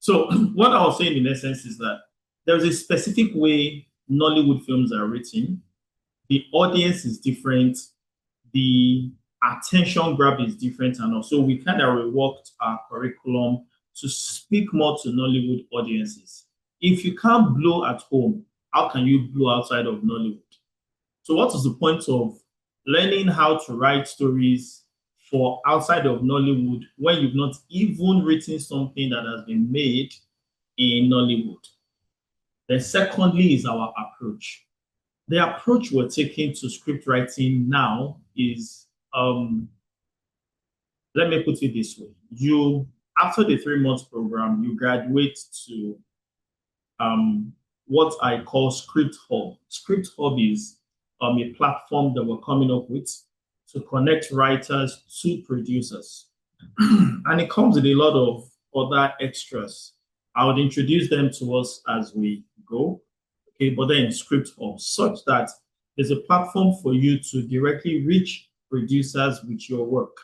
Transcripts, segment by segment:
So what I was saying in essence is that there's a specific way Nollywood films are written. The audience is different. The attention grab is different. And also we kind of reworked our curriculum to speak more to Nollywood audiences. If you can't blow at home, how can you blow outside of Nollywood? So what is the point of learning how to write stories for outside of Nollywood when you've not even written something that has been made in Nollywood? Then secondly is our approach. The approach we're taking to script writing now is, let me put it this way. After the 3 months program, you graduate to what I call Script Hub. Script Hub is a platform that we're coming up with to connect writers to producers. And it comes with a lot of other extras. I would introduce them to us as we go, okay? But then Script Hub, such that there's a platform for you to directly reach producers with your work.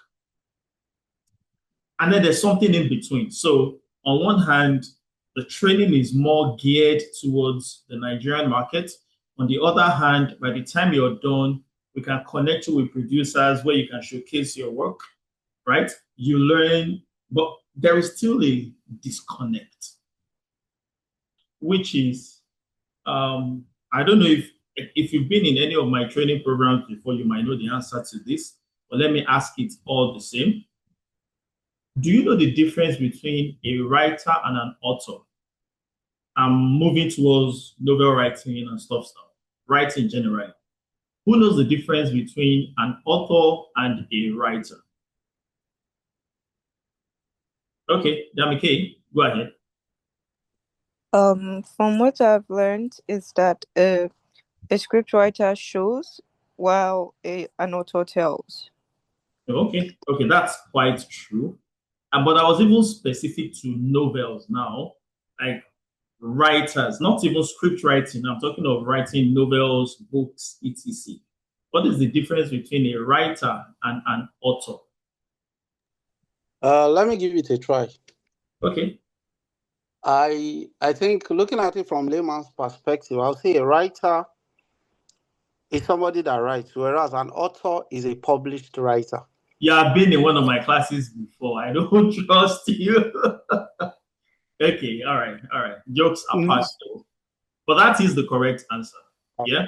And then there's something in between. So on one hand, the training is more geared towards the Nigerian market. On the other hand, by the time you're done, we can connect you with producers where you can showcase your work, right? You learn, but there is still a disconnect, which is, I don't know if you've been in any of my training programs before, you might know the answer to this, but let me ask it all the same. Do you know the difference between a writer and an author? I'm moving towards novel writing and stuff, writing generally. Who knows the difference between an author and a writer? Okay, Damike, go ahead. From what I've learned is that a scriptwriter shows while an author tells. Okay, that's quite true. But I was even specific to novels now, like writers, not even script writing. I'm talking of writing novels, books, etc. What is the difference between a writer and an author? Let me give it a try. Okay. I think looking at it from layman's perspective, I'll say a writer is somebody that writes, whereas an author is a published writer. Yeah, I've been in one of my classes before. I don't trust you. Okay, all right. Jokes apart, though. But that is the correct answer. Yeah.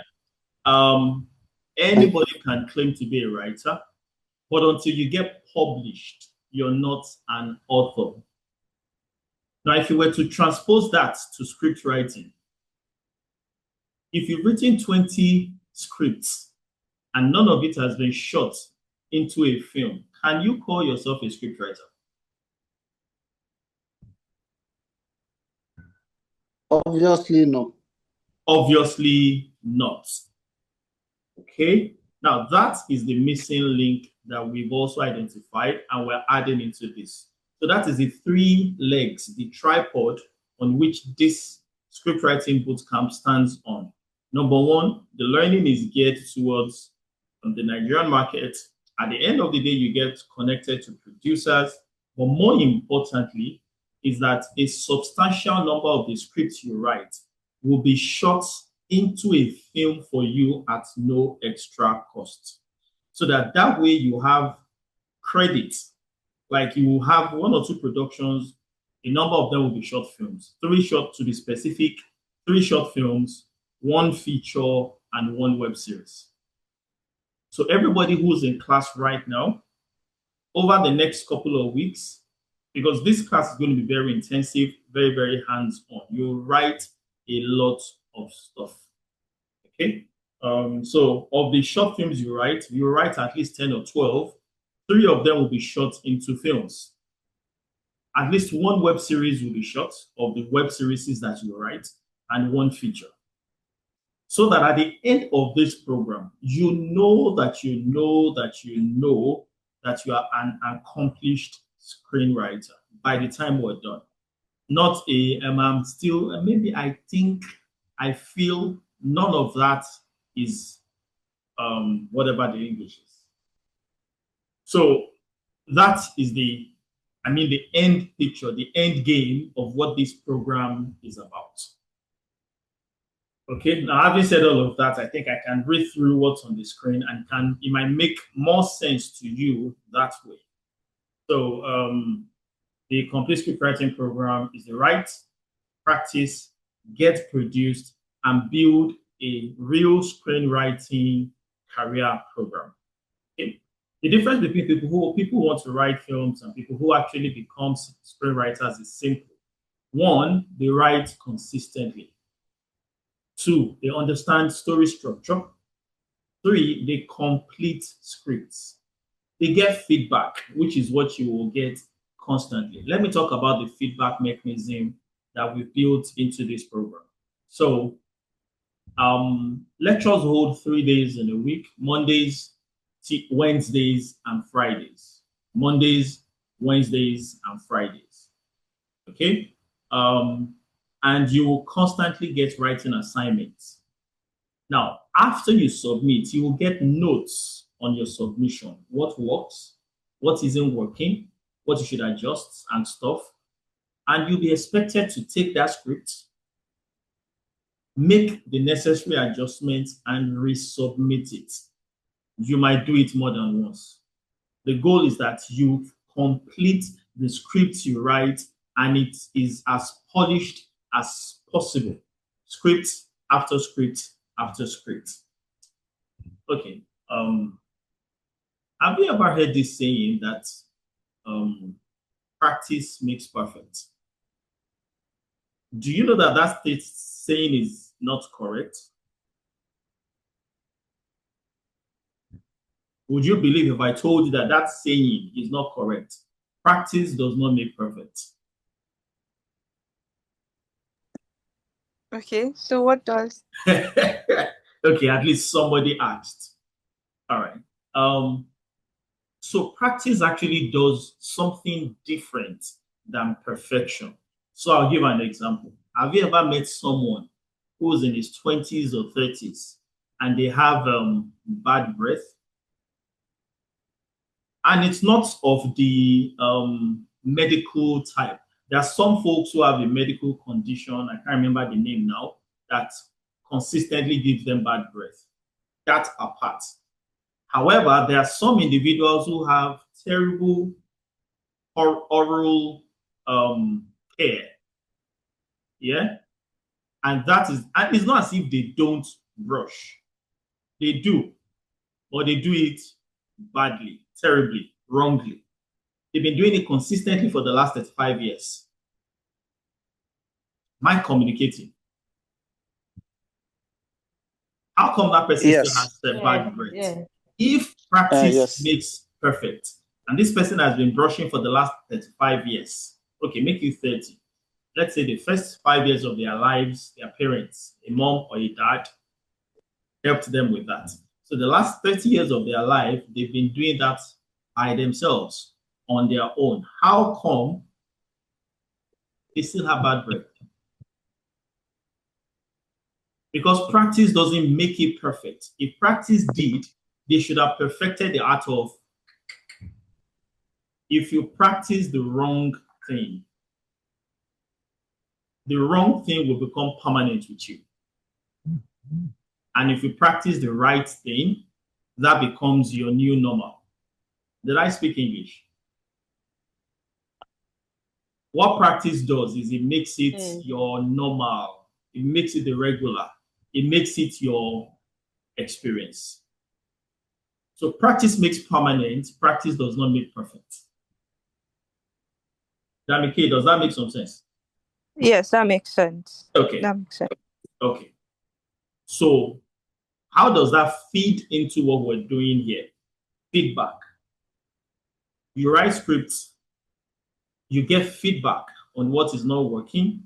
Anybody can claim to be a writer, but until you get published, you're not an author. Now, if you were to transpose that to script writing, if you've written 20 scripts and none of it has been shot into a film, can you call yourself a scriptwriter? Obviously no. Obviously not. Okay, now that is the missing link that we've also identified and we're adding into this. So that is the 3 legs, the tripod on which this scriptwriting bootcamp stands on. Number 1, the learning is geared towards the Nigerian market. At the end of the day, you get connected to producers, but more importantly is that a substantial number of the scripts you write will be shot into a film for you at no extra cost. So that way you have credit, like you will have 1 or 2 productions, a number of them will be short films, 3 short to be specific, 3 short films, 1 feature, and 1 web series. So everybody who's in class right now, over the next couple of weeks, because this class is going to be very intensive, very, very hands-on. You'll write a lot of stuff, okay? So of the short films you write at least 10 or 12, 3 of them will be shot into films. At least 1 web series will be shot of the web series that you write, and 1 feature. So that at the end of this program, you know that you are an accomplished screenwriter by the time we're done. Not I'm still, maybe I think, I feel, none of that is whatever the English is. So that is the I mean the end picture, the end game of what this program is about. Okay, now having said all of that, I think I can read through what's on the screen and it might make more sense to you that way. So the complete script writing program is the write, practice, get produced, and build a real screenwriting career program. Okay? The difference between people who want to write films and people who actually become screenwriters is simple. One, they write consistently. Two, they understand story structure. Three, they complete scripts. They get feedback, which is what you will get constantly. Let me talk about the feedback mechanism that we built into this program. So lectures hold 3 days in a week: Mondays, Wednesdays, and Fridays. Mondays, Wednesdays, and Fridays. Okay? And you will constantly get writing assignments. Now, after you submit, you will get notes on your submission. What works, what isn't working, what you should adjust and stuff. And you'll be expected to take that script, make the necessary adjustments, and resubmit it. You might do it more than once. The goal is that you complete the script you write and it is as polished as possible. Script after script after script. Okay. Have you ever heard this saying that practice makes perfect? Do you know that that saying is not correct? Would you believe if I told you that that saying is not correct? Practice does not make perfect. Okay, so what does? Okay, at least somebody asked. All right. So practice actually does something different than perfection. So I'll give an example. Have you ever met someone who's in his 20s or 30s and they have bad breath? And it's not of the medical type. There are some folks who have a medical condition, I can't remember the name now, that consistently gives them bad breath. That apart. However, there are some individuals who have terrible oral care. Yeah. And it's not as if they don't brush. They do, but they do it badly, terribly, wrongly. They've been doing it consistently for the last 35 years. Am I communicating? How come that person still has bad breath? Yeah. If practice makes perfect, and this person has been brushing for the last 35 years, okay, make it 30. Let's say the first 5 years of their lives, their parents, a mom or a dad, helped them with that. So the last 30 years of their life, they've been doing that by themselves on their own. How come they still have bad breath? Because practice doesn't make it perfect. If practice did, they should have perfected the art of. If you practice the wrong thing will become permanent with you. And if you practice the right thing, that becomes your new normal. Did I speak English? What practice does is it makes it your normal. It makes it the regular. It makes it your experience. So practice makes permanent. Practice does not make perfect. Damike, does that make some sense? Yes, that makes sense. Okay. That makes sense. Okay. So how does that feed into what we're doing here? Feedback. You write scripts, you get feedback on what is not working,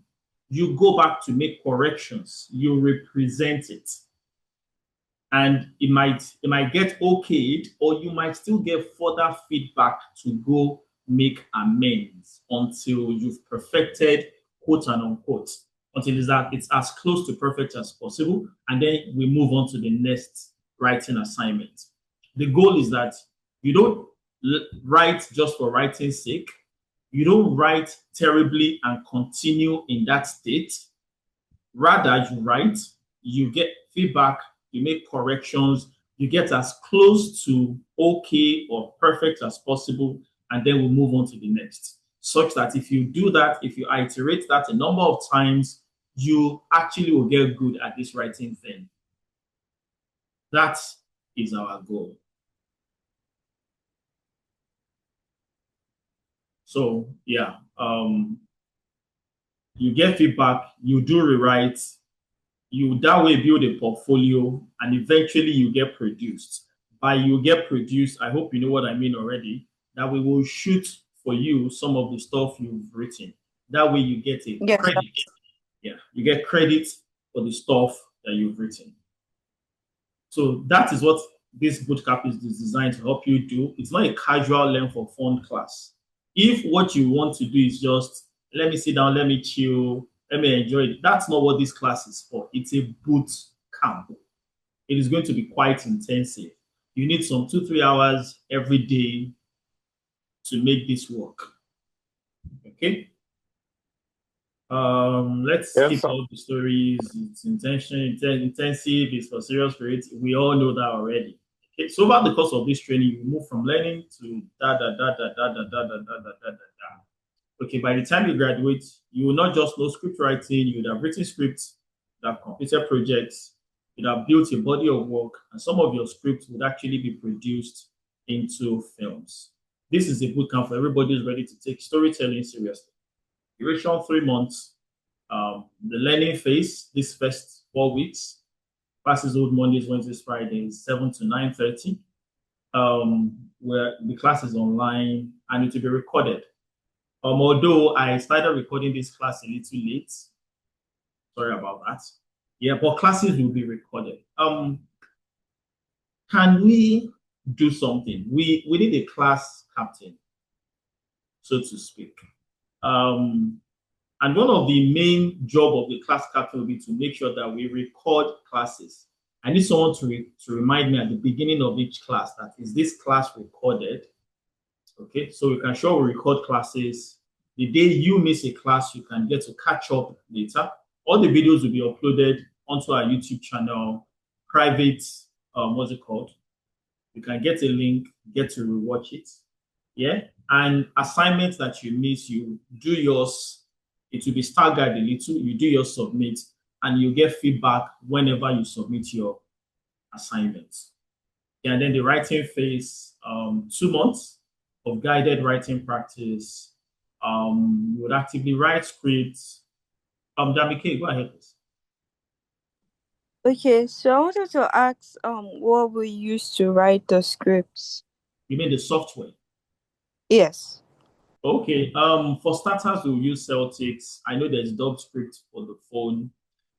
you go back to make corrections, you represent it. And it might get okayed, or you might still get further feedback to go make amends until you've perfected, quote and unquote, until it's as close to perfect as possible. And then we move on to the next writing assignment. The goal is that you don't write just for writing's sake. you don't write terribly and continue in that state. Rather, you write, you get feedback, you make corrections, you get as close to okay or perfect as possible, and then we move on to the next. Such that if you do that, if you iterate that a number of times, you actually will get good at this writing thing. That is our goal. So yeah, you get feedback, you do rewrites, you that way build a portfolio, and eventually you get produced. By you get produced, I hope you know what I mean already. That we will shoot for you some of the stuff you've written. That way you get a Yes. credit. Yeah, you get credit for the stuff that you've written. So that is what this bootcamp is designed to help you do. It's not a casual learn for fun class. If what you want to do is just let me sit down, let me chill, let me enjoy it, that's not what this class is for. It's a boot camp. It is going to be quite intensive. You need some 2-3 hours every day to make this work. Okay. Let's Yes, skip sir. all the stories. It's intensive, it's for serious grades. We all know that already. Okay, so over the course of this training, you move from learning to da da da da da da da da da da da da. Okay, by the time you graduate, you will not just know script writing, you would have written scripts, you would have completed projects, you would have built a body of work, and some of your scripts would actually be produced into films. This is a bootcamp for everybody who's ready to take storytelling seriously. Duration 3 months. The learning phase, this first 4 weeks, classes hold Mondays, Wednesdays, Fridays, 7 to 9:30. Where the class is online and it will be recorded. Although I started recording this class a little late, sorry about that. Yeah, but classes will be recorded. Can we do something? We need a class captain, so to speak. And one of the main job of the class captain will be to make sure that we record classes. I need someone to remind me at the beginning of each class that is this class recorded. Okay, so we can show we record classes. The day you miss a class, you can get to catch up later. All the videos will be uploaded onto our YouTube channel, private, what's it called? You can get a link, get to rewatch it. Yeah, and assignments that you miss, you do yours. It will be staggered a little. You do your submit, and you get feedback whenever you submit your assignments. Yeah, and then the writing phase, 2 months of guided writing practice. You would actively write scripts. Damike, go ahead, please. Okay, so I wanted to ask what we use to write the scripts. You mean the software? Yes. Okay. For starters, we'll use Celtics. I know there's DubScript for the phone.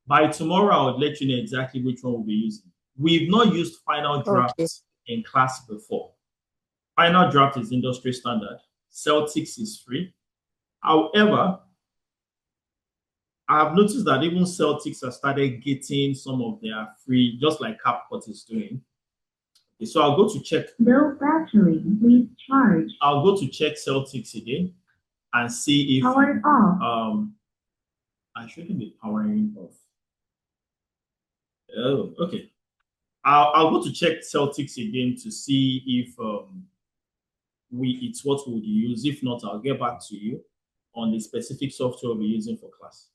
By tomorrow, I'll let you know exactly which one we'll be using. We've not used Final Draft in class before. Final Draft is industry standard. Celtics is free. However, I've noticed that even Celtics have started getting some of their free, just like CapCut is doing. Okay, so I'll go to check. No battery, please charge. I'll go to check Celtics again and see if Power off. I shouldn't be powering off. Oh, okay. I'll go to check Celtics again to see if it's what we would use. If not, I'll get back to you on the specific software we'll be using for class.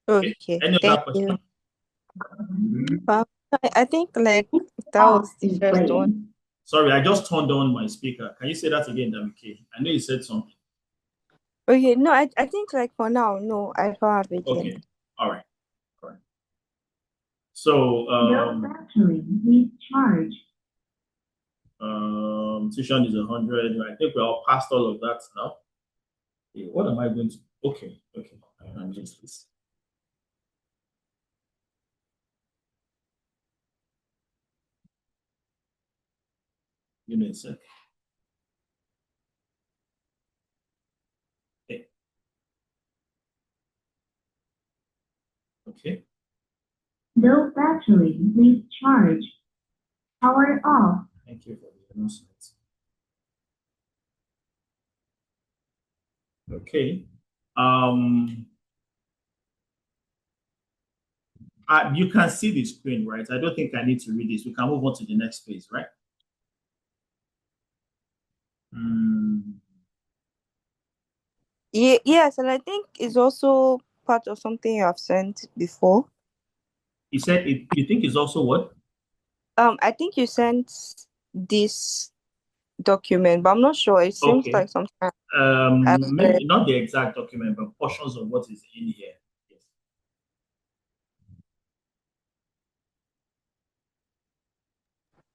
Okay. Any other question? I think like that was the first one. Sorry, I just turned on my speaker. Can you say that again, Damike? I know you said something. Okay, no, I think like for now, no, I don't have it. Okay, all right. So no battery, please charge. Tuition is 100. I think we're all past all of that now. Okay, what am I going to? Okay. I'm just this. Give me a sec. Okay. No battery, please charge. Power off. Thank you for the announcement. Okay. You can see the screen, right? I don't think I need to read this. We can move on to the next page, right? Yes, and I think it's also part of something you have sent before. You said you think it's also what? I think you sent this document, but I'm not sure. It seems Okay. like something I've said. Maybe not the exact document, but portions of what is in here. Yes.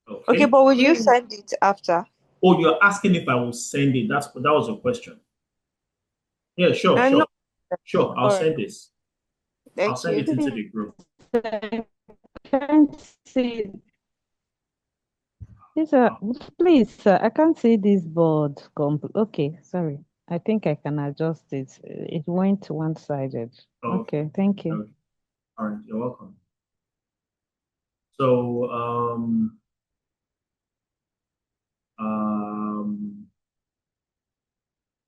Okay, Okay. but will you send it after? Oh, you're asking if I will send it. That was your question. Yeah, sure, No. sure. I'll All right. send this. I'll Thank send you. it into the group. I can't see. Yes, sir. Please, sir, I can't see this board. Okay, sorry. I think I can adjust it. It went one-sided. Okay. Okay, thank you. Okay. All right. You're welcome. So,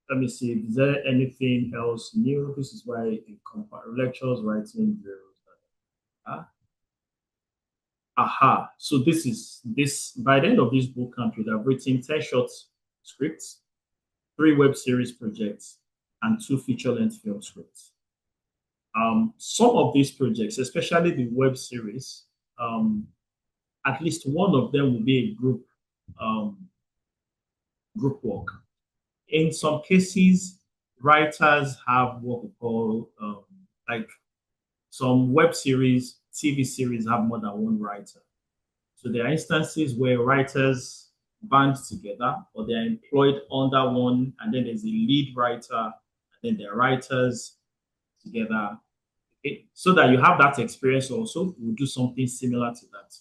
let me see. Is there anything else new? This is why in lectures, writing drills. Aha. So this by the end of this boot camp, you'd have written 10 short scripts, 3 web series projects, and 2 feature-length film scripts. Some of these projects, especially the web series, at least one of them will be a group work. In some cases, writers have what we call like some web series, TV series have more than one writer. So there are instances where writers band together or they're employed under one, and then there's a lead writer, and then there are writers together. Okay? So that you have that experience also, we'll do something similar to that,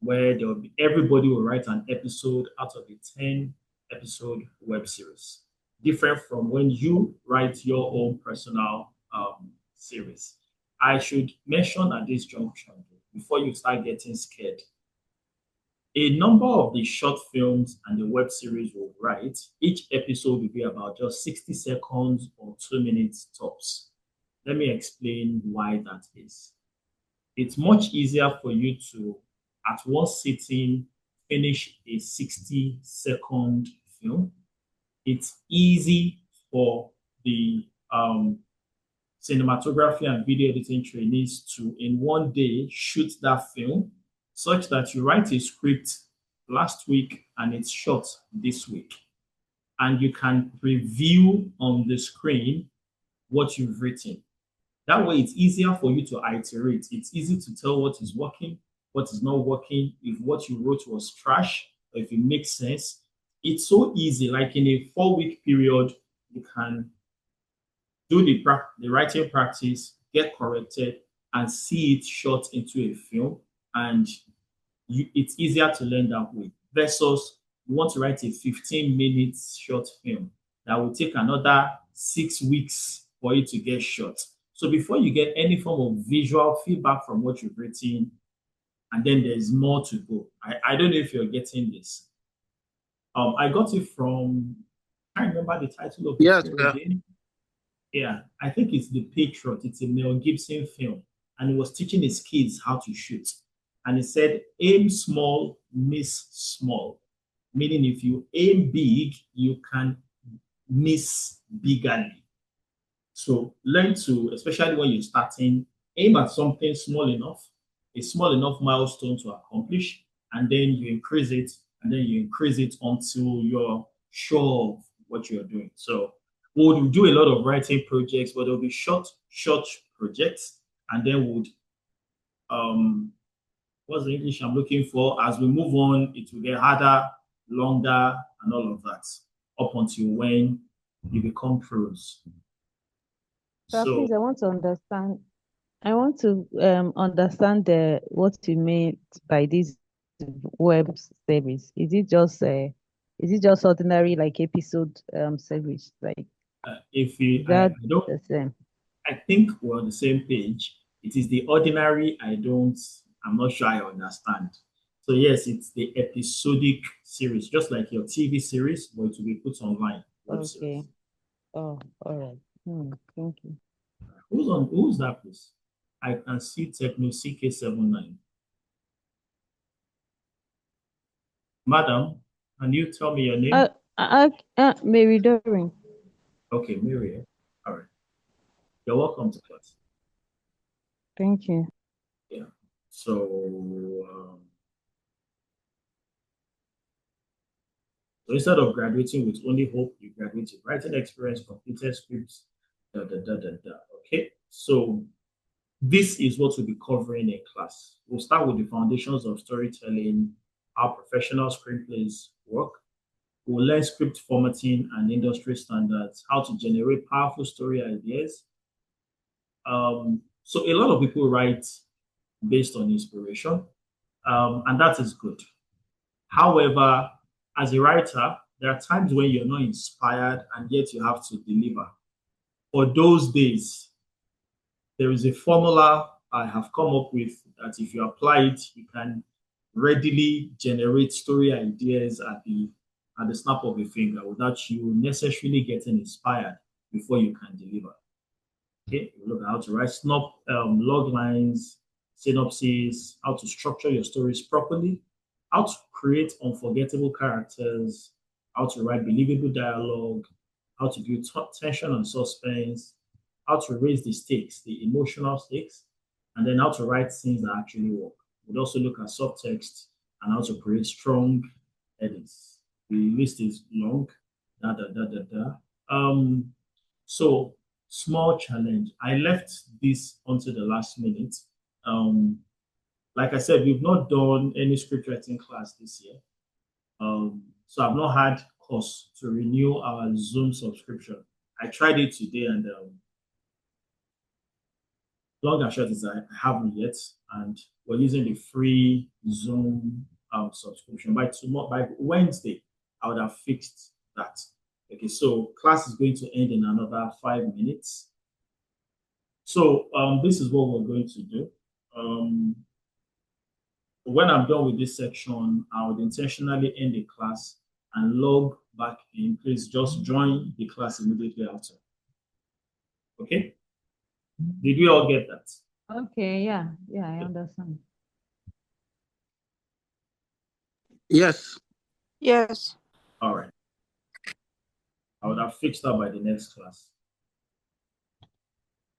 where there will be everybody will write an episode out of a 10 episode web series, different from when you write your own personal series. I should mention at this junction, before you start getting scared, a number of the short films and the web series will write, each episode will be about just 60 seconds or 2 minutes tops. Let me explain why that is. It's much easier for you to, at one sitting, finish a 60-second film. It's easy for the cinematography and video editing trainees to, in one day, shoot that film such that you write a script last week and it's shot this week. And you can preview on the screen what you've written. That way, it's easier for you to iterate. It's easy to tell what is working, what is not working, if what you wrote was trash, or if it makes sense. It's so easy. Like in a 4-week period, you can do the writing practice, get corrected, and see it shot into a film. And it's easier to learn that way. Versus you want to write a 15-minute short film that will take another 6 weeks for it to get shot. So before you get any form of visual feedback from what you've written, and then there's more to go. I don't know if you're getting this. I got it from, I can't remember the title of the Yes, film sir. again. Yeah, I think it's The Patriot. It's a Mel Gibson film. And he was teaching his kids how to shoot. And he said, aim small, miss small. Meaning if you aim big, you can miss biggerly. So learn to, especially when you're starting, aim at something small enough, a small enough milestone to accomplish, and then you increase it, and then you increase it until you're sure of what you're doing. So we'll do a lot of writing projects, but there'll be short projects, and then what's the English I'm looking for? As we move on, it will get harder, longer, and all of that, up until when you become pros. Sir, So please, I want to understand. I want to understand what you mean by this web service. Is it just ordinary like episode service? Like if is you, that I don't, the same? I think we're on the same page. It is the ordinary. I'm not sure I understand. So yes, it's the episodic series, just like your TV series, but it will be put online. Web Okay. series. Oh, all right. Thank you. Who's that, please? I can see Techno CK79. Madam, can you tell me your name? Mary Doring. Okay, Miriam. All right. You're welcome to class. Thank you. Yeah. So, so instead of graduating with only hope, you graduate with writing experience, completed scripts, da da da da da. Okay. So this is what we'll be covering in class. We'll start with the foundations of storytelling, how professional screenplays work. We'll learn script formatting and industry standards, how to generate powerful story ideas. So a lot of people write based on inspiration, and that is good. However, as a writer, there are times when you're not inspired and yet you have to deliver. For those days, there is a formula I have come up with that if you apply it, you can readily generate story ideas at the snap of a finger without you necessarily getting inspired before you can deliver. Okay, you look at how to write log lines, synopses, how to structure your stories properly, how to create unforgettable characters, how to write believable dialogue, how to build tension and suspense, how to raise the stakes, the emotional stakes, and then how to write scenes that actually work. We'd also look at subtext and how to create strong edits. The list is long. Da da da da da. So small challenge. I left this until the last minute. Um, like I said, we've not done any script writing class this year. So I've not had course to renew our Zoom subscription. I tried it today, and long and short is I haven't yet, and we're using the free Zoom subscription. By tomorrow, by Wednesday, I would have fixed that. Okay, so class is going to end in another 5 minutes. So this is what we're going to do. When I'm done with this section, I would intentionally end the class and log back in. Please just join the class immediately after. Okay? Did we all get that? Okay, yeah, I understand. Yes. Yes. All right. I would have fixed that by the next class.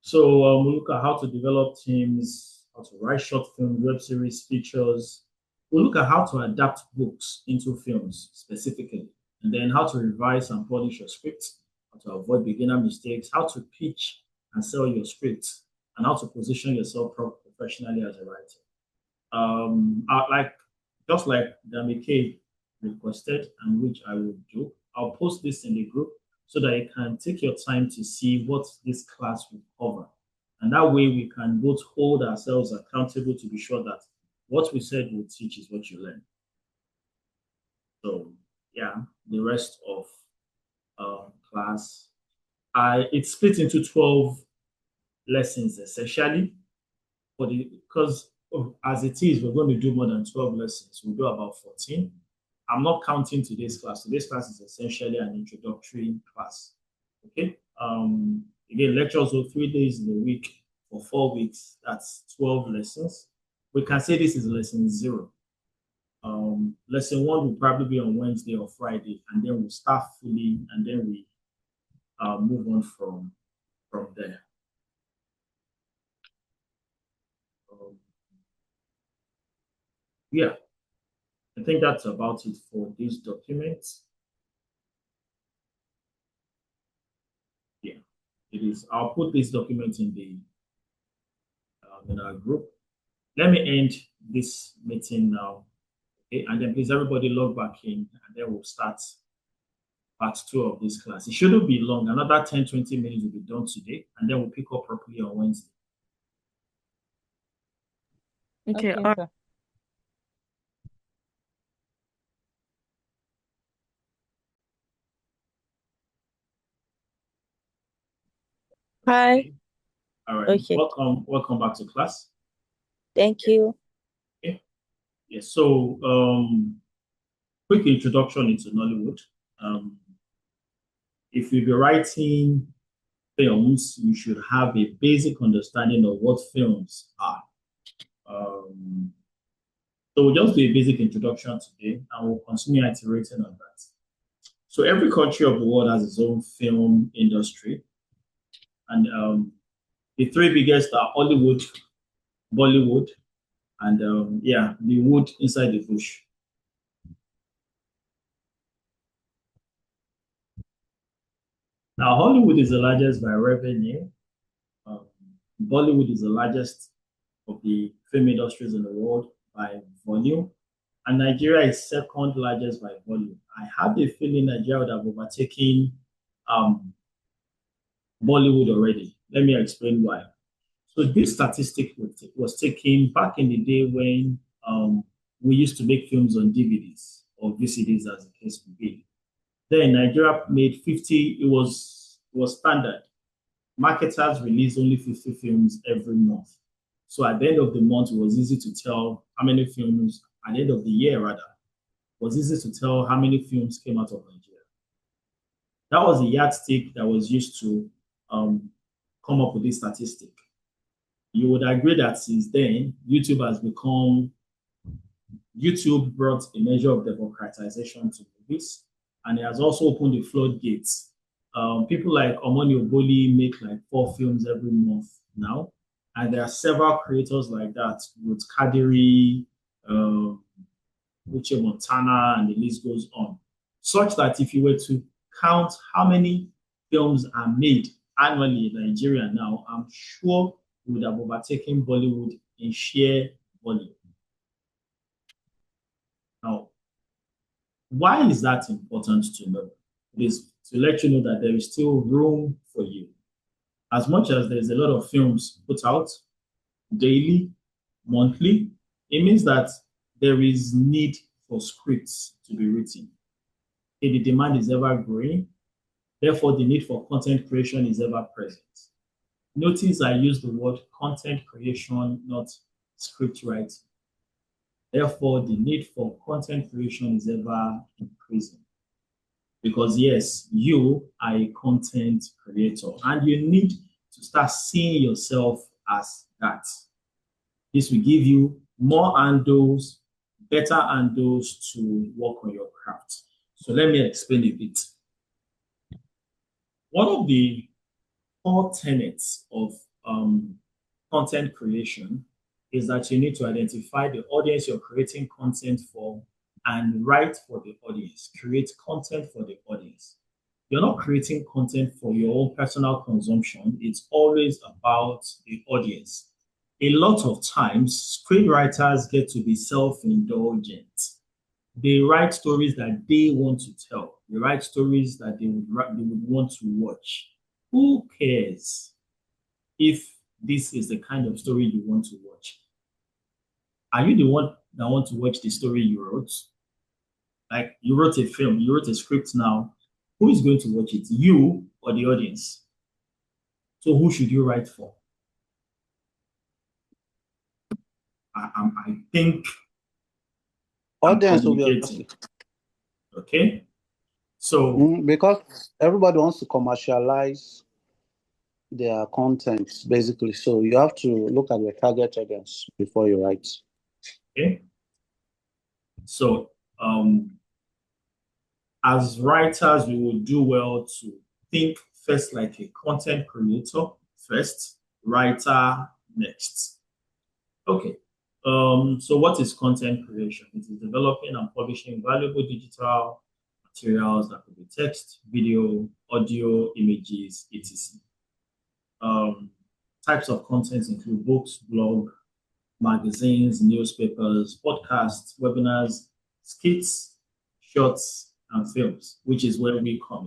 So we look at how to develop teams, how to write short films, web series, features. We'll look at how to adapt books into films specifically, and then how to revise and polish your scripts, how to avoid beginner mistakes, how to pitch and sell your scripts, and how to position yourself professionally as a writer. Like just like Damike requested, and which I will do, I'll post this in the group so that you can take your time to see what this class will cover. And that way we can both hold ourselves accountable to be sure that what we said we'll teach is what you learn. So yeah, the rest of class, it's split into 12 lessons essentially, because as it is, we're going to do more than 12 lessons. We'll do about 14. I'm not counting today's class. Today's class is essentially an introductory class. Okay. Again, lectures are 3 days in a week for 4 weeks. That's 12 lessons. We can say this is lesson 0. Lesson 1 will probably be on Wednesday or Friday, and then we'll start fully, and then we move on from there. Yeah, I think that's about it for this document. Yeah, it is. I'll put this document in our group. Let me end this meeting now. Okay, and then please everybody log back in, and then we'll start part 2 of this class. It shouldn't be long. Another 10-20 minutes will be done today, and then we'll pick up properly on Wednesday. Okay. Okay, sir. Hi. All right. Okay. Welcome back to class. Thank you. Okay. Yeah. So quick introduction into Nollywood. if you'll be writing films, you should have a basic understanding of what films are. So we'll just do a basic introduction today, and we'll continue iterating on that. So every country of the world has its own film industry, and the three biggest are Hollywood, Bollywood, and yeah, the wood inside the bush. Now, Hollywood is the largest by revenue. Um, Bollywood is the largest of the film industries in the world by volume, and Nigeria is second largest by volume. I have a feeling Nigeria would have overtaken Bollywood already. Let me explain why. So this statistic was taken back in the day when we used to make films on DVDs or VCDs, as the case may be. Then Nigeria made 50. It was standard. Marketers released only 50 films every month. So at the end of the month, it was easy to tell how many films, at the end of the year rather, it was easy to tell how many films came out of Nigeria. That was a yardstick that was used to come up with this statistic. You would agree that since then, YouTube brought a measure of democratization to movies, and it has also opened the floodgates. People like Omoni Oboli make like 4 films every month now, and there are several creators like that with Kadiri, Uche Montana, and the list goes on. Such that if you were to count how many films are made annually in Nigeria now, I'm sure we would have overtaken Bollywood in sheer volume. Now, why is that important to know? It is to let you know that there is still room for you. As much as there's a lot of films put out daily, monthly, it means that there is need for scripts to be written. The demand is ever growing. Therefore, the need for content creation is ever present. Notice I use the word content creation, not script writing. Therefore, the need for content creation is ever increasing. Because yes, you are a content creator and you need to start seeing yourself as that. This will give you more handles, better handles to work on your craft. So let me explain a bit. One of the core tenets of content creation is that you need to identify the audience you're creating content for and write for the audience. Create content for the audience. You're not creating content for your own personal consumption. It's always about the audience. A lot of times, screenwriters get to be self-indulgent. They write stories that they want to tell. They write stories that they would want to watch. Who cares if this is the kind of story you want to watch? Are you the one that want to watch the story you wrote? Like you wrote a film, you wrote a script now. Who is going to watch it? You or the audience? So who should you write for? I think Audience I'm will be communicating. Okay. So because everybody wants to commercialize their content, basically. So you have to look at your target audience before you write. okay. So as writers, we would do well to think first like a content creator first, writer next. Okay. So what is content creation? It is developing and publishing valuable digital materials that could be text, video, audio, images, etc. Types of content include books, blog, magazines, newspapers, podcasts, webinars, skits, shorts, and films, which is where we come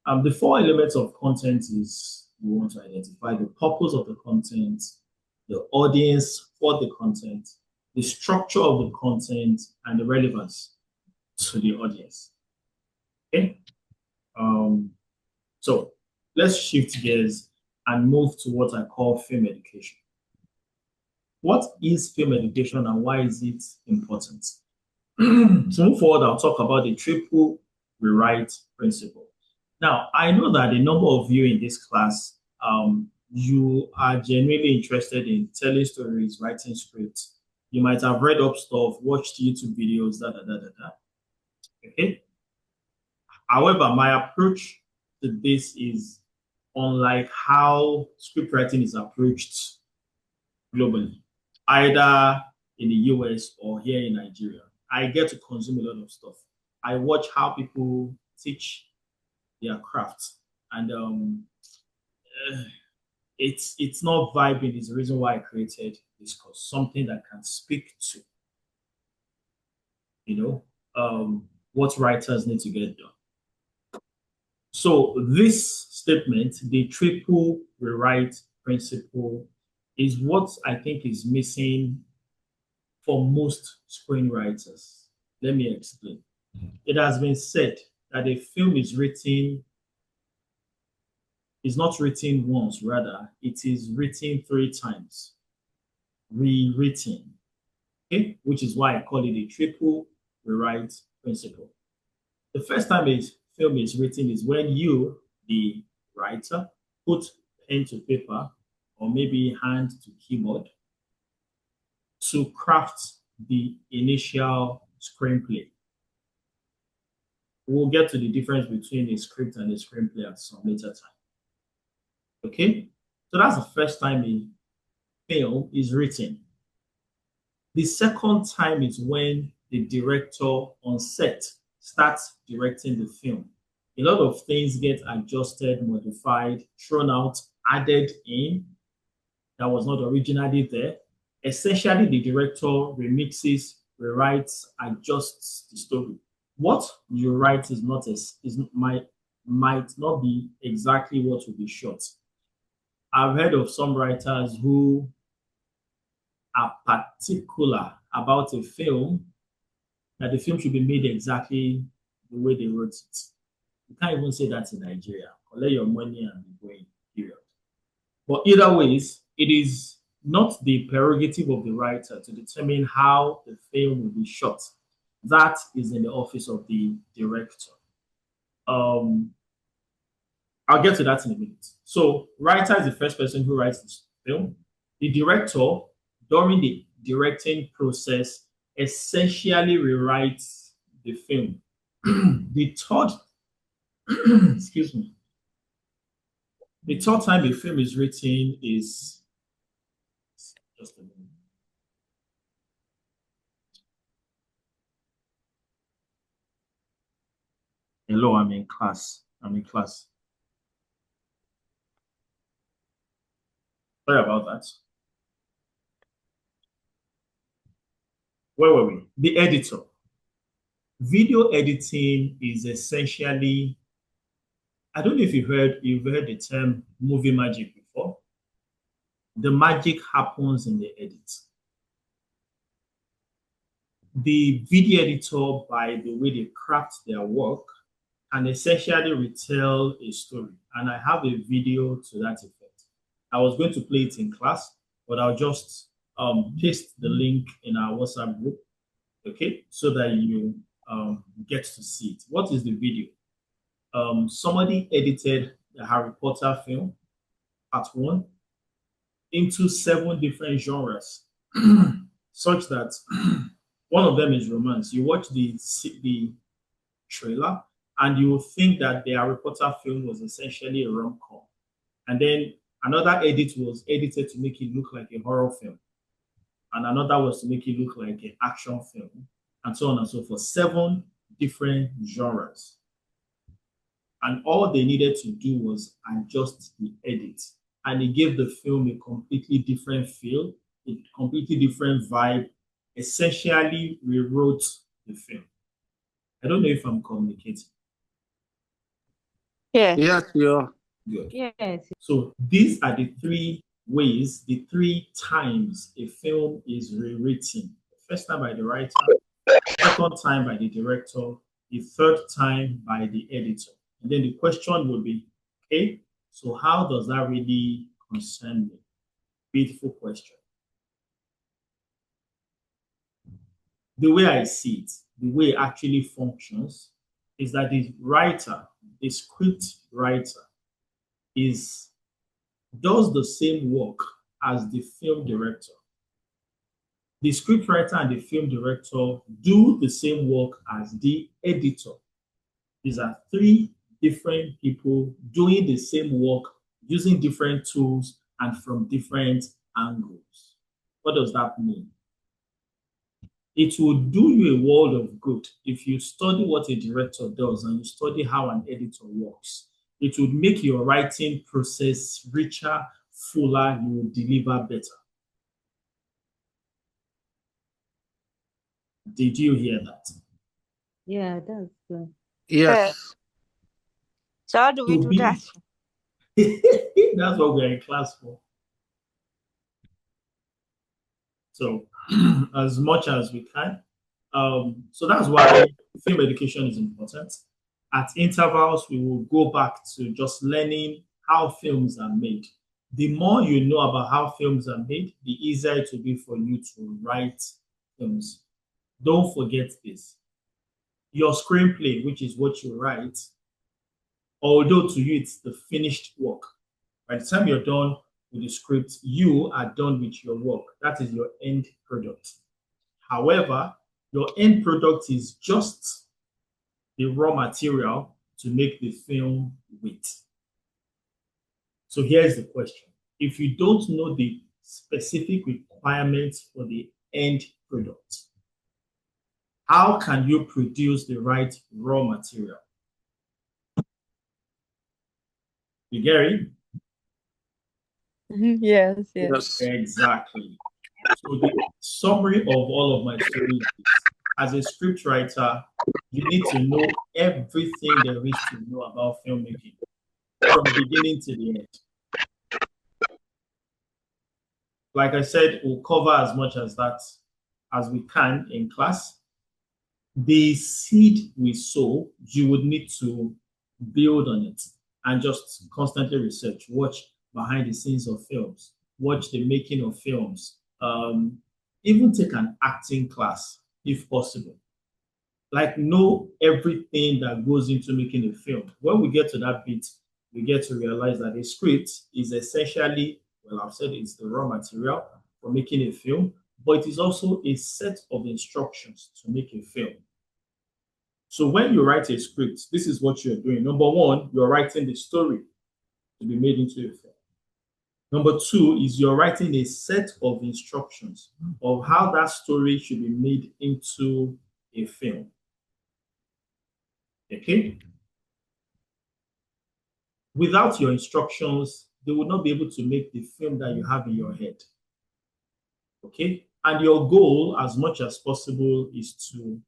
in. The 4 elements of content is we want to identify the purpose of the content, the audience for the content, the structure of the content, and the relevance to the audience. Okay. So let's shift gears and move to what I call film education. What is film education and why is it important? To move forward, I'll talk about the triple rewrite principle. Now, I know that a number of you in this class, you are genuinely interested in telling stories, writing scripts. You might have read up stuff, watched YouTube videos, da da da da da. Okay. However, my approach to this is unlike how script writing is approached globally, either in the US or here in Nigeria. I get to consume a lot of stuff. I watch how people teach their craft, and it's not vibing. Is the reason why I created this course, something that can speak to what writers need to get done. So this statement, the triple rewrite principle, is what I think is missing for most screenwriters. Let me explain. It has been said that a film is not written once, rather, it is written 3 times, rewritten, okay? Which is why I call it a triple rewrite principle. The first time a film is written is when you, the writer, put pen to paper or maybe hand to keyboard to craft the initial screenplay. We'll get to the difference between a script and a screenplay at some later time. Okay? So that's the first time a film is written. The second time is when the director on set starts directing the film. A lot of things get adjusted, modified, thrown out, added in that was not originally there. Essentially, the director remixes, rewrites, adjusts the story. What you write might not be exactly what will be shot. I've heard of some writers who are particular about a film, that the film should be made exactly the way they wrote it. You can't even say that in Nigeria. Collect your money and be going, period. But either ways, it is not the prerogative of the writer to determine how the film will be shot. That is in the office of the director. I'll get to that in a minute. So, writer is the first person who writes the film. The director, during the directing process, essentially rewrites the film. The third, excuse me, the third time a film is written is just a minute. Hello, I'm in class. Sorry about that. Where were we? The editor. Video editing is essentially, I don't know if you've heard the term movie magic before. The magic happens in the edit. The video editor, by the way they craft their work, can essentially retell a story. And I have a video to that effect. I was going to play it in class, but I'll just paste the link in our WhatsApp group, okay, so that you get to see it. What is the video? Somebody edited the Harry Potter film, part 1, into 7 different genres, such that one of them is romance. You watch the trailer, and you will think that the Harry Potter film was essentially a rom-com. And then another edit was edited to make it look like a horror film. And another was to make it look like an action film, and so on and so forth. 7 different genres. And all they needed to do was adjust the edit. And it gave the film a completely different feel, a completely different vibe, essentially rewrote the film. I don't know if I'm communicating. Yes. Yes, you are. Good. Yes. So these are the 3 ways, the 3 times a film is rewritten. The first time by the writer, second time by the director, the third time by the editor. And then the question would be, okay, so how does that really concern me? Beautiful question. The way I see it, the way it actually functions, is that the writer, the script writer, does the same work as the film director. The script writer and the film director do the same work as the editor. These are three different people doing the same work using different tools and from different angles. What does that mean? It will do you a world of good if you study what a director does and you study how an editor works. It would make your writing process richer, fuller, you will deliver better. Did you hear that? Yeah, that's good. Yes. So how do we do that? That's what we're in class for. So as much as we can. So that's why film education is important. At intervals, we will go back to just learning how films are made. The more you know about how films are made, the easier it will be for you to write films. Don't forget this. Your screenplay, which is what you write, although to you it's the finished work, by the time you're done with the script, you are done with your work. That is your end product. However, your end product is just the raw material to make the film with. So here's the question. If you don't know the specific requirements for the end product, how can you produce the right raw material? You get it? Yes. Yes. Exactly. So the summary of all of my stories is, as a script writer, you need to know everything there is to know about filmmaking from beginning to the end. Like I said, we'll cover as much as that as we can in class. The seed we sow, you would need to build on it and just constantly research, watch behind the scenes of films, watch the making of films, even take an acting class if possible. Like, know everything that goes into making a film. When we get to that bit, we get to realize that a script is essentially, well, I've said it's the raw material for making a film, but it is also a set of instructions to make a film. So when you write a script, this is what you're doing. Number one, you're writing the story to be made into a film. Number two is you're writing a set of instructions of how that story should be made into a film. Okay? Without your instructions, they will not be able to make the film that you have in your head. Okay? And your goal, as much as possible, is to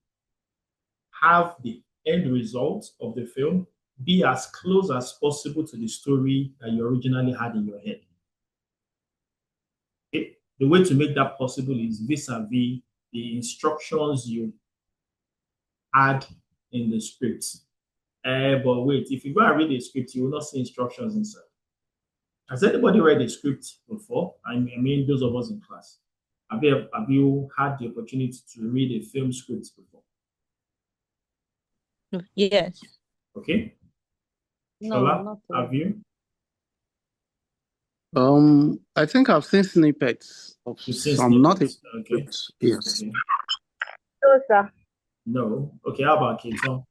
have the end result of the film be as close as possible to the story that you originally had in your head. Okay? The way to make that possible is vis-a-vis the instructions you add in the script. But wait, if you go and read the script, you will not see instructions inside. Has anybody read a script before? I mean, those of us in class. Have you had the opportunity to read a film script before? Yes. Okay. No, Shola, not have you? I think I've seen snippets of You've seen some, not a snippets. Okay. yes. Okay. No, sir. No. Okay, how about Keaton?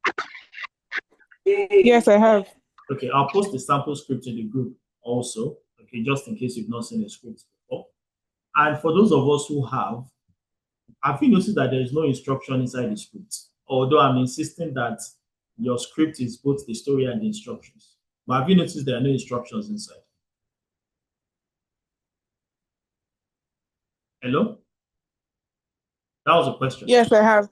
Yes, I have. Okay, I'll post the sample script in the group also. Okay, just in case you've not seen a script before. And for those of us who have you noticed that there is no instruction inside the script? Although I'm insisting that your script is both the story and the instructions. But have you noticed there are no instructions inside? Hello? That was a question. Yes, I have.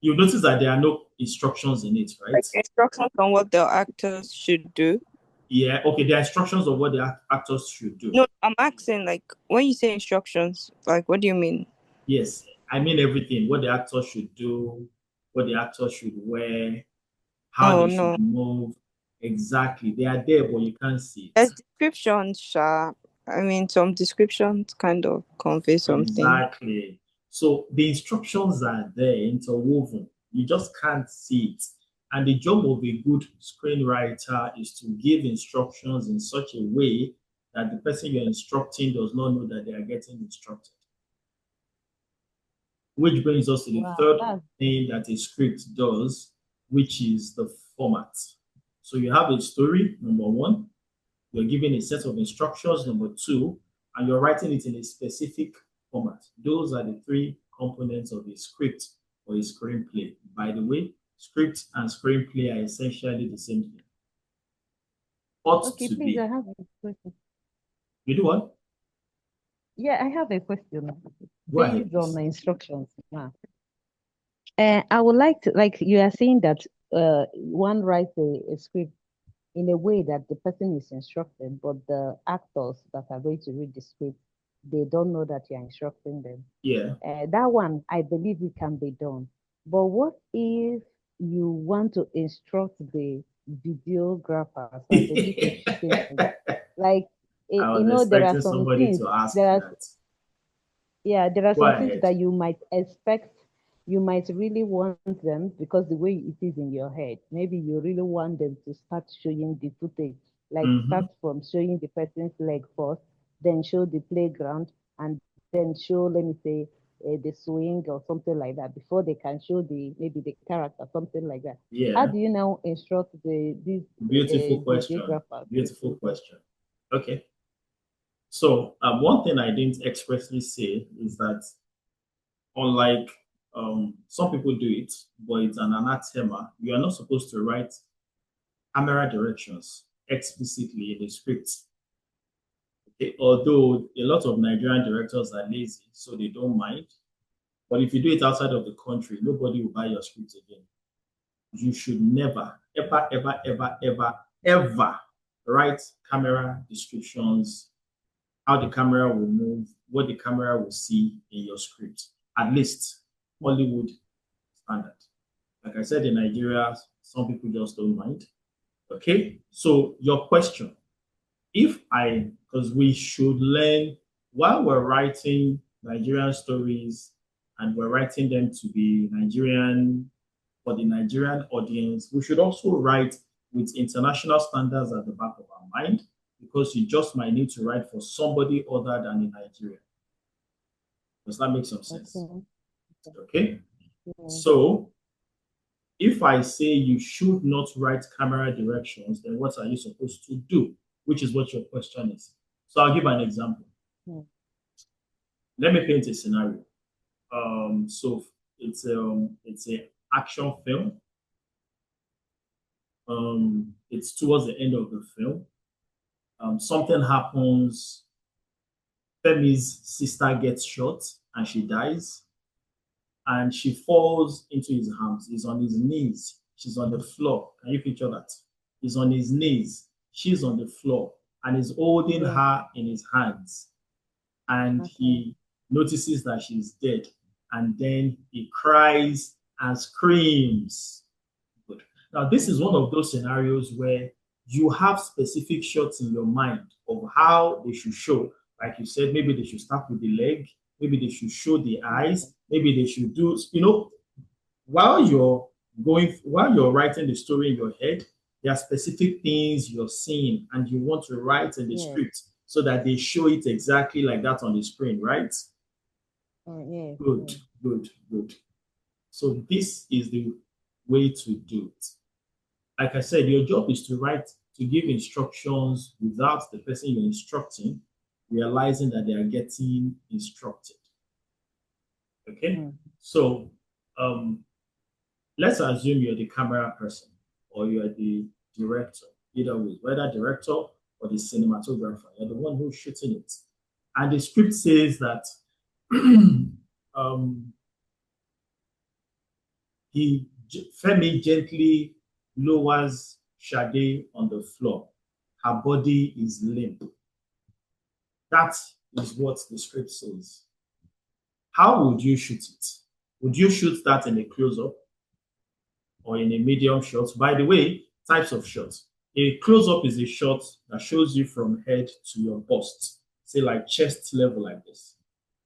You notice that there are no instructions in it, right? Instructions on what the actors should do. Yeah, okay, there are instructions of what the actors should do. No, I'm asking, like, when you say instructions, like, what do you mean? Yes, I mean everything. What the actors should do, what the actors should wear, how they should move. Exactly. They are there, but you can't see it. There's descriptions, sure. I mean, some descriptions kind of convey something. Exactly. So the instructions are there, interwoven. You just can't see it. And the job of a good screenwriter is to give instructions in such a way that the person you're instructing does not know that they are getting instructed. Which brings us to the third thing that a script does, which is the format. So you have a story, number one, you're given a set of instructions, number two, and you're writing it in a specific format. Those are the three components of a script or a screenplay. By the way, script and screenplay are essentially the same thing. Okay, please, I have a question. You do what? Yeah, I have a question Go ahead, based on the instructions. I would like to, like you are saying that one writes a script in a way that the person is instructed, but the actors that are going to read the script, they don't know that you're instructing them. Yeah. That one, I believe it can be done. But what if you want to instruct the videographers and the people shooting things? Like, I you was know, there are expecting some somebody things, to ask there are, that. yeah, there are Go some things ahead. that you might expect, you might really want them because the way it is in your head, maybe you really want them to start showing the footage, like start from showing the person's leg first, then show the playground, and then show, let me say, the swing or something like that before they can show the maybe the character, something like that. Yeah. How do you now instruct these Beautiful question. videographers? Beautiful question. Okay. So one thing I didn't expressly say is that unlike some people do it, but it's an anathema, you are not supposed to write camera directions explicitly in the script. Okay? Although a lot of Nigerian directors are lazy, so they don't mind. But if you do it outside of the country, nobody will buy your script again. You should never, ever, ever, ever, ever, ever write camera descriptions, how the camera will move, what the camera will see in your script. At least Hollywood standard. Like I said, in Nigeria, some people just don't mind. Okay, so your question, because we should learn while we're writing Nigerian stories and we're writing them to be Nigerian, for the Nigerian audience, we should also write with international standards at the back of our mind, because you just might need to write for somebody other than in Nigeria. Does that make some sense? Okay. So if I say you should not write camera directions, then what are you supposed to do? Which is what your question is. So I'll give an example. Let me paint a scenario. So it's a action film. It's towards the end of the film. Something happens. Femi's sister gets shot and she dies. And she falls into his arms. He's on his knees. She's on the floor. Can you picture that? He's on his knees. She's on the floor. And he's holding her in his hands. And he notices that she's dead. And then he cries and screams. Good. Now, this is one of those scenarios where you have specific shots in your mind of how they should show. Like you said, maybe they should start with the leg. Maybe they should show the eyes. Maybe they should do, while you're writing the story in your head, there are specific things you're seeing and you want to write in the script so that they show it exactly like that on the screen, right? Good. So this is the way to do it. Like I said, your job is to give instructions without the person you're instructing realizing that they are getting instructed. Okay, so let's assume you're the camera person or you're the director, either way, whether director or the cinematographer, you're the one who's shooting it. And the script says that Femi gently lowers Sade on the floor. Her body is limp. That is what the script says. How would you shoot it? Would you shoot that in a close-up or in a medium shot? By the way, types of shots. A close-up is a shot that shows you from head to your bust, say like chest level like this.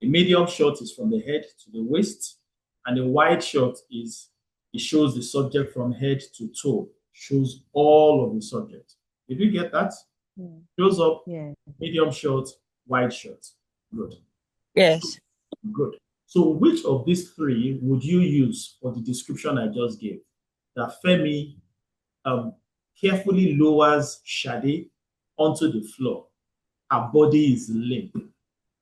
A medium shot is from the head to the waist, and a wide shot is It shows the subject from head to toe, shows all of the subject. Did you get that? Close up, medium shot, wide shot. Good. Yes. Good. So which of these three would you use for the description I just gave? That Femi carefully lowers Shade onto the floor. Her body is limp.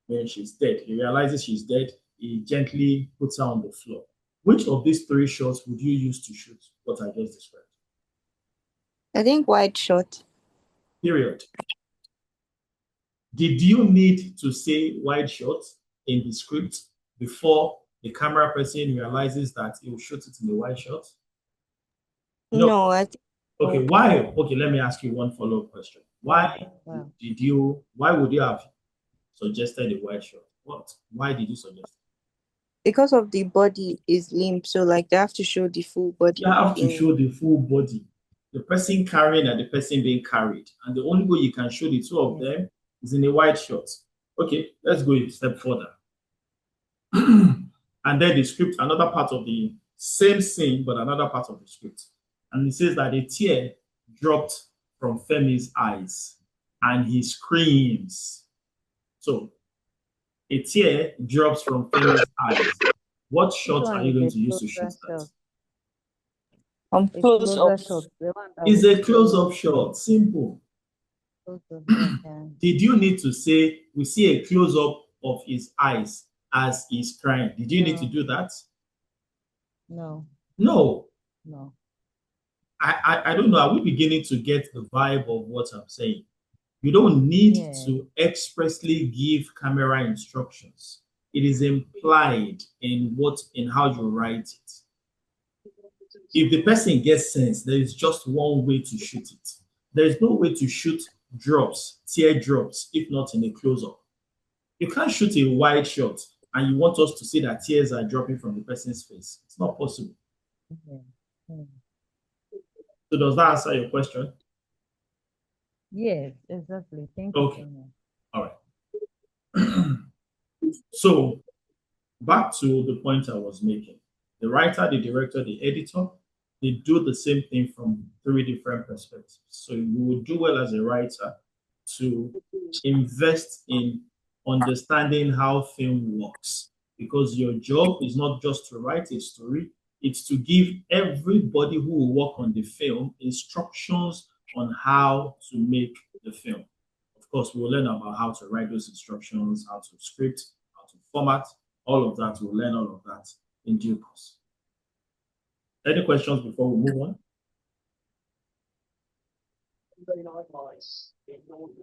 When she's dead, he realizes she's dead. He gently puts her on the floor. Which of these three shots would you use to shoot what I just described? I think wide shot. Period. Did you need to say wide shot in the script before the camera person realizes that he will shoot it in the wide shot? No, I think okay, why? Okay, let me ask you one follow-up question. Why why would you have suggested a wide shot? What? Why did you suggest it? Because of the body is limp, so like they have to show the full body. You have to show the full body. The person carrying and the person being carried. And the only way you can show the two of them is in a wide shot. Okay, let's go a step further. And then the script, another part of the same scene, but another part of the script. And it says that a tear dropped from Femi's eyes and he screams. So a tear drops from Femi's eyes. What shot are you going to use to shoot that? Close up. It's a close-up shot. Simple. Did you need to say, we see a close-up of his eyes as he's crying? Did you need to do that? No. No. No. I don't know. Are we beginning to get the vibe of what I'm saying? You don't need to expressly give camera instructions. It is implied in how you write it. If the person gets sense, there is just one way to shoot it. There is no way to shoot tear drops, if not in a close-up. You can't shoot a wide shot and you want us to see that tears are dropping from the person's face. It's not possible. So does that answer your question? Yes, exactly. Thank you. Okay. All right. So back to the point I was making. The writer, the director, the editor, they do the same thing from three different perspectives. So you would do well as a writer to invest in understanding how film works, because your job is not just to write a story, it's to give everybody who will work on the film instructions on how to make the film. Of course, we'll learn about how to write those instructions, how to script, how to format, all of that. We'll learn all of that in due course. Any questions before we move on?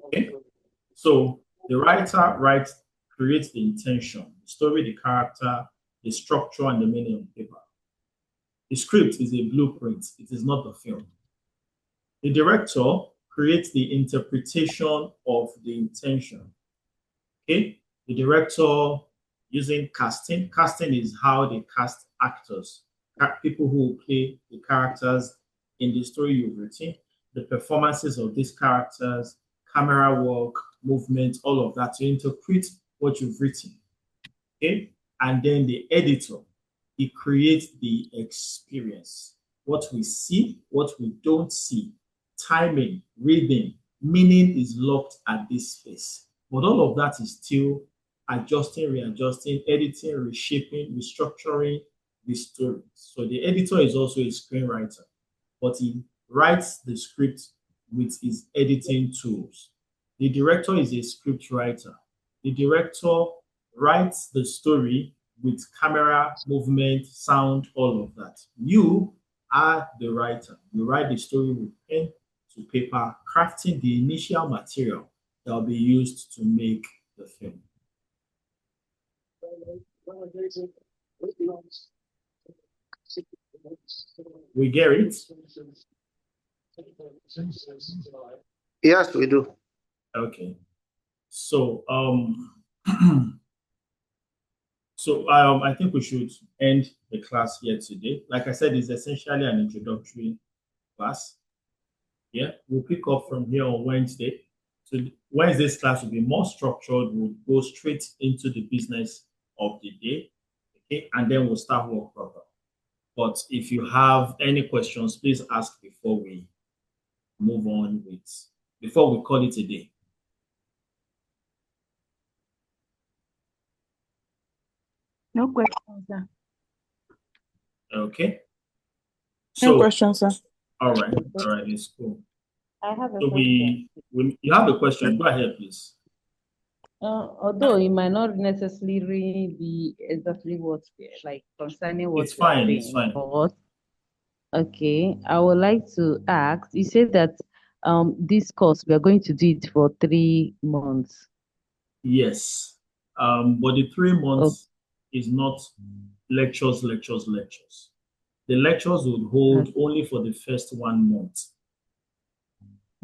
Okay. So the writer creates the intention, the story, the character, the structure, and the meaning on paper. The script is a blueprint. It is not the film. The director creates the interpretation of the intention. Okay? The director using casting. Casting is how they cast actors, people who will play the characters in the story you've written, the performances of these characters, camera work, movement, all of that to interpret what you've written. Okay? And then the editor, he creates the experience. What we see, what we don't see, timing, reading, meaning is locked at this space. But all of that is still adjusting, readjusting, editing, reshaping, restructuring the story. So the editor is also a screenwriter, but he writes the script with his editing tools. The director is a script writer. The director writes the story with camera, movement, sound, all of that. You are the writer. You write the story with pen to paper, crafting the initial material that will be used to make the film. We get it? Yes, we do. Okay. So I think we should end the class here today. Like I said, it's essentially an introductory class. Yeah, we'll pick up from here on Wednesday. So Wednesday's class will be more structured. We'll go straight into the business of the day. Okay, and then we'll start work proper. But if you have any questions, please ask before we move on before we call it a day. No questions, sir. Okay. No So, questions, sir. all right, it's cool. I have a So question. you have a question. Go ahead, please. Although it might not necessarily be exactly what like concerning what It's you are fine. It's saying, fine. but okay, I would like to ask. You said that this course we are going to do it for 3 months. Yes. But the 3 months Oh, is not lectures. The lectures would hold only for the first 1 month.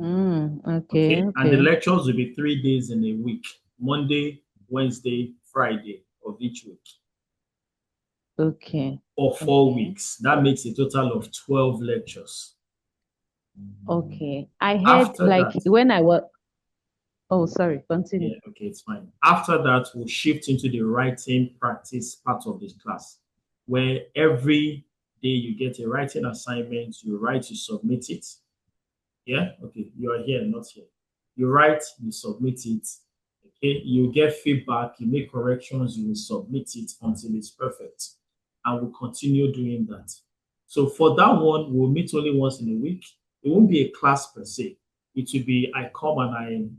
okay, Okay. And the okay, lectures will be 3 days in a week: Monday, Wednesday, Friday of each week, okay, or 4 weeks. okay, That makes a total of 12 lectures. okay. I heard After like that, when I was. Oh, sorry. Continue. yeah, okay, it's fine. After that, we'll shift into the writing practice part of this class, where every day you get a writing assignment, you write, you submit it. Yeah, okay, you are here, not here. You write, you submit it. Okay, you get feedback, you make corrections, you will submit it until it's perfect. And we'll continue doing that. So for that one, we'll meet only once in a week. It won't be a class per se. It will be I come and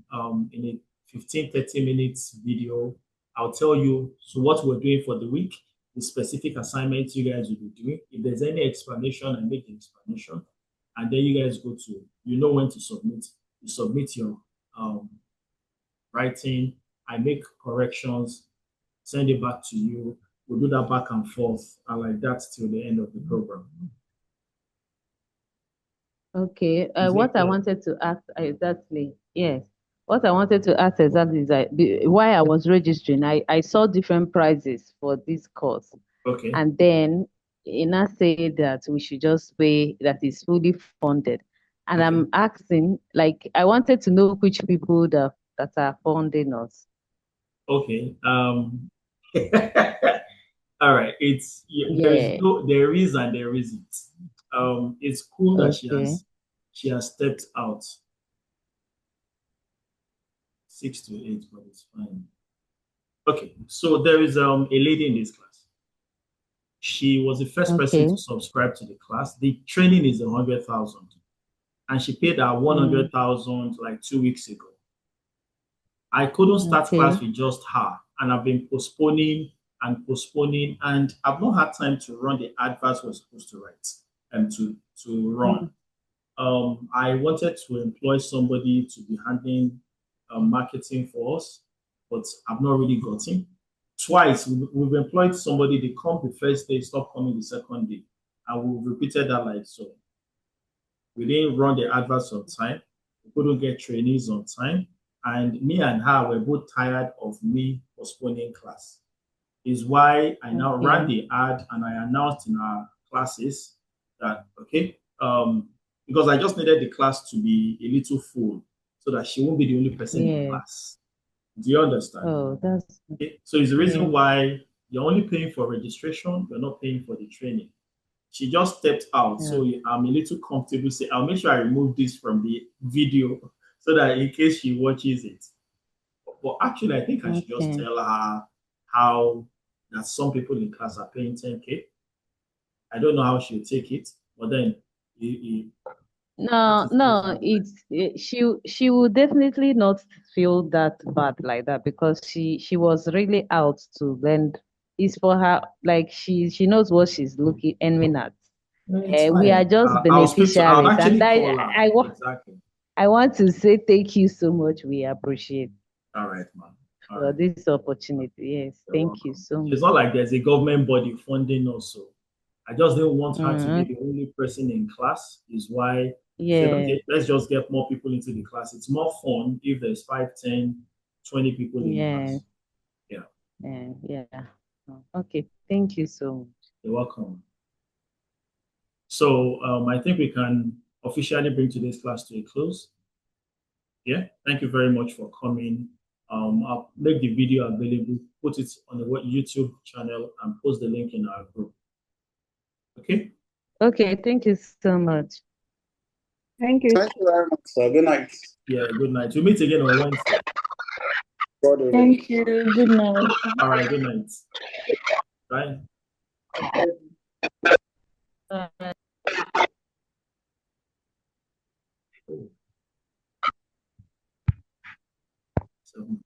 in a 15, 30 minutes video, I'll tell you so what we're doing for the week, the specific assignments you guys will be doing. If there's any explanation, I make the explanation. And then you guys go to, you know when to submit. You submit your writing, I make corrections, send it back to you. We'll do that back and forth, and like that till the end of the program. Okay. Is it What I clear? wanted to ask exactly, yes. What I wanted to ask exactly is that why I was registering, I saw different prices for this course. Okay. And then Ina said that we should just pay that is fully funded. And Okay. I'm asking, like, I wanted to know which people that are funding us. Okay. All right. It's Yeah. there is and there isn't. It's cool that Okay. she has stepped out 6 to 8, but it's fine. Okay. So there is a lady in this class. She was the first person Okay. to subscribe to the class. The training is 100,000, and she paid her Mm, 100,000 like 2 weeks ago. I couldn't start class okay. with just her, and I've been postponing and postponing, and I've not had time to run the adverts we're supposed to write and to run. Mm, I wanted to employ somebody to be handling marketing for us, but I've not really gotten. Twice we've employed somebody. They come the first day, stop coming the second day, and we've repeated that like so. We didn't run the adverts on time. We couldn't get trainees on time. And me and her were both tired of me postponing class. Is why I now ran okay. the ad and I announced in our classes that, okay, because I just needed the class to be a little full so that she won't be the only person in Yeah. class. Do you understand? Oh, that's Okay. So it's the reason yeah. why you're only paying for registration, you're not paying for the training. She just stepped out, Yeah. so I'm a little comfortable. Say, I'll make sure I remove this from the video so that in case she watches it. But actually, I think I should just Okay. tell her how that some people in class are paying 10K. I don't know how she'll take it, but then that No, is the reason no, why. she would definitely not feel that bad like that because she was really out to lend. It's for her, like she knows what she's looking aiming at. No, it's We are fine. just I'll speak to. I'll beneficiaries, and actually call her. Exactly. I want to say thank you so much. We appreciate All right, man. All for right. this opportunity. Yes, You're thank you welcome. so It's much. not like there's a government body funding us, so I just didn't want her to be Mm, the only person in class. Is why I said, yeah, okay, let's just get more people into the class. It's more fun if there's 5, 10, 20 people in yeah, class. Yeah, yeah. Oh, okay, thank you so much. you're welcome. So I think we can officially bring today's class to a close. Yeah, thank you very much for coming. I'll make the video available, put it on the YouTube channel, and post the link in our group. Okay. Okay, thank you so much. Thank you. Thank you very much, sir. Good night. Yeah, good night. We'll meet again on Wednesday. God willing. Thank you. Good night. All right, good night. Bye. Oh. 7.